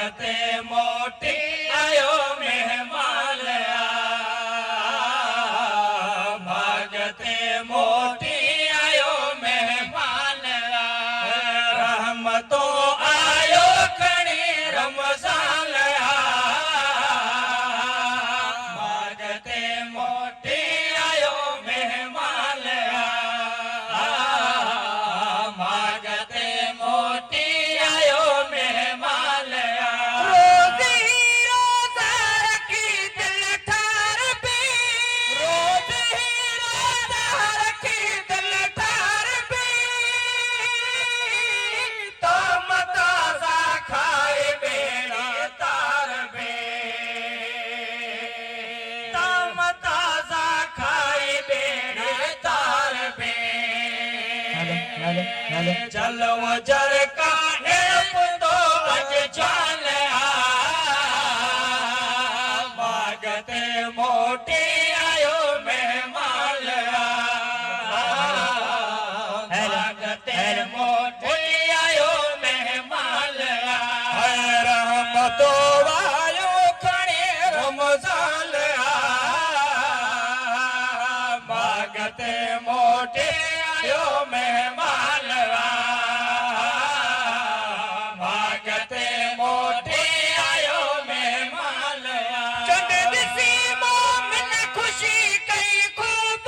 भागते मोटी आयो मेहमान भागते मोटी आयो मेहमान रहमतो आयो खणी रमजान भागते मोटी आयो मेहमान भागते मोटी आयो मेहमान रोजी रोजा रखी दिल ठार भी रोजी रोजा रखी दिल ठार भी तो मताजा खाए बेड़ा तार बे तो मताजा खाए बेड़ा तार बे चलो जर का तो अज जान भागते मोटी आयो मेहमान भागते मोटी आयो मेहमान रहमतो आयो खणे रमजान भागते मोटी आयो मेहमान भागते मोटी आयो मेहमान चंद दिसी मोमिन खुशी कई खूब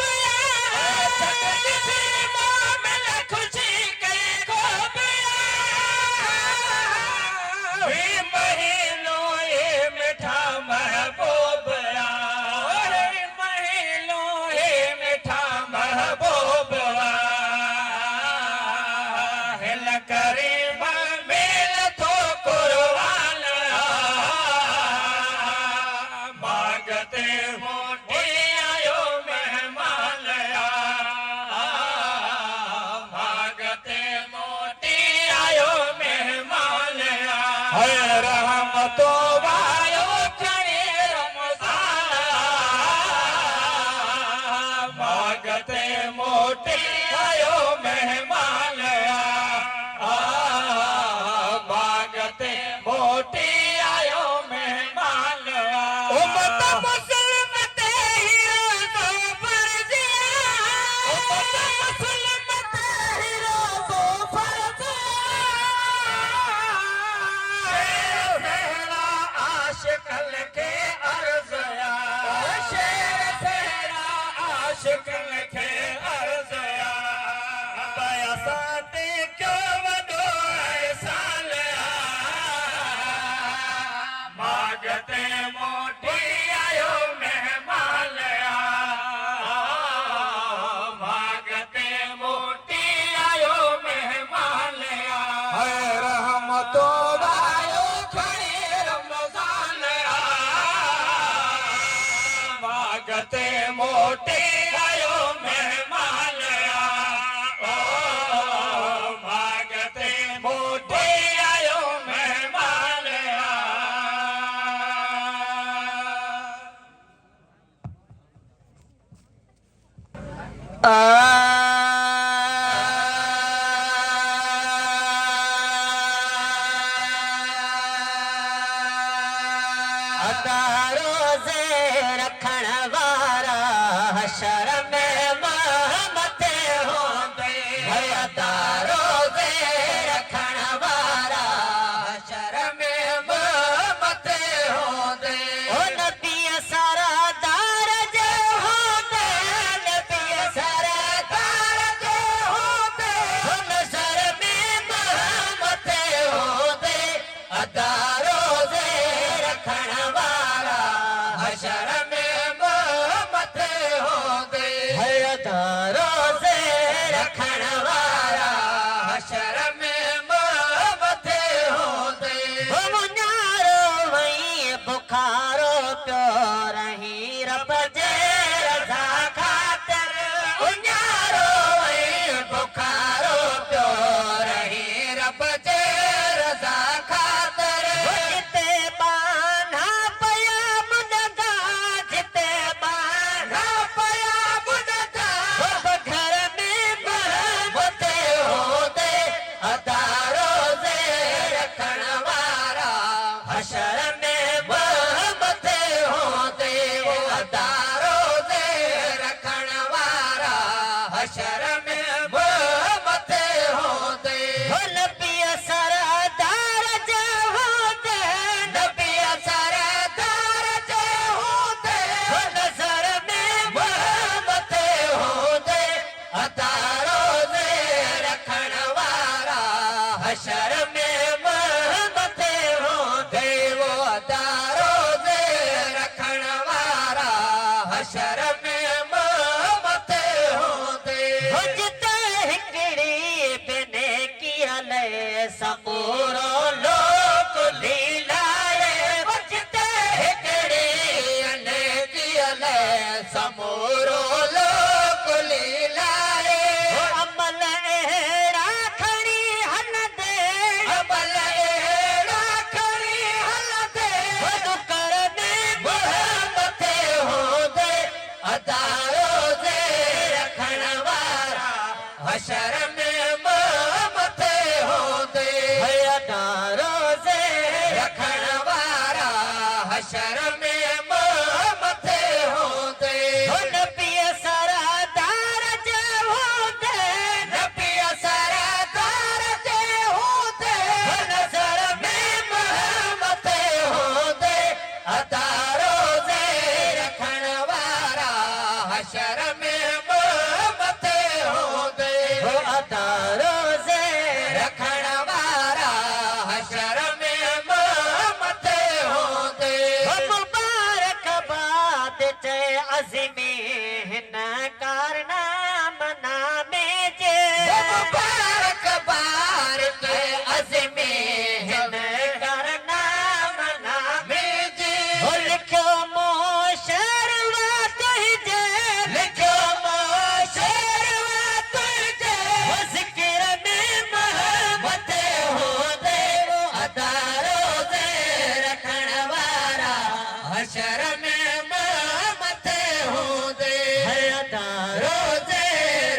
चंद दिसी मोमिन खुशी कई खूब वी महीनों ये मिठा महबूब महीनों ये मिठा महबूब हिल करीम मेल थो कुर्बान भागते मोटी आयो मेहमान भागते मोटी आयो मेहमान रहमतो आयो खणे रमजान भागते मोटी आयो मेहमान भागते मोटी आयो मेहमान उम्मत मुस्लिम ते हीरो फर्जिया उम्मत मुस्लिम ते हीरो फर्जिया आशिकल के अर्ज़या शेर सेरा आशिकल के अर्ज़या बयासाते क्यों वडो एहसान भागते मोटी आयो मेहमान भागते मोटी आयो मेहमान रहमतो आयो खणी रमजान भागते मोटी आयो मेहमान भागते मोटी आयो मेहमान रोज़े रखण वारा हशर में मते होंदे रोज़े रखण वारा हशर में मते होंदे ओ नबी सरदार जो होंदे नबी सरदार जो होंदे नजर में मते होंदे अदा रोज़े रखण वारा हशर में मते होंदे अदा रोज़े रखण वारा हशर में मते होंदे मुन्यारो वही बुखारो प्यो रही रब जे रज़ा खातिर मुन्यारो वही बुखारो प्यो रही रब जे रज़ा खातिर हशर में मथे होंदे नबी सरदार जे होंदे नबी सरदार जे होंदे नजर में मथे होंदे अता रोज़े रखण वारा हशर में मथे होंदे अता रोज़े रखण वारा हशर में मथे होंदे मुबारकबाद चे अज़मी हिन कारनामा में जे मुबारकबाद चे अज़मी हिन कारनामा में जे लिखो मोशरवा तुझे लिखो मोशरवा तुझे ज़िक्र में मथे होंदे अता रोज़े रखण वारा हशर में मथे होंदे अता रोज़े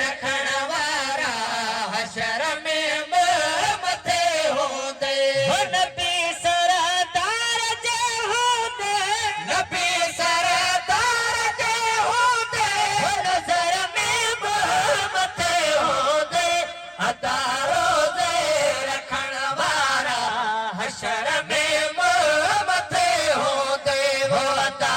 रखण वारा हशर में मथे होंदे नबी सरदार जे होंदे नबी सरदार जे होंदे नजर में मथे होंदे अता रोज़े रखण वारा हशर में मथे होंदे अता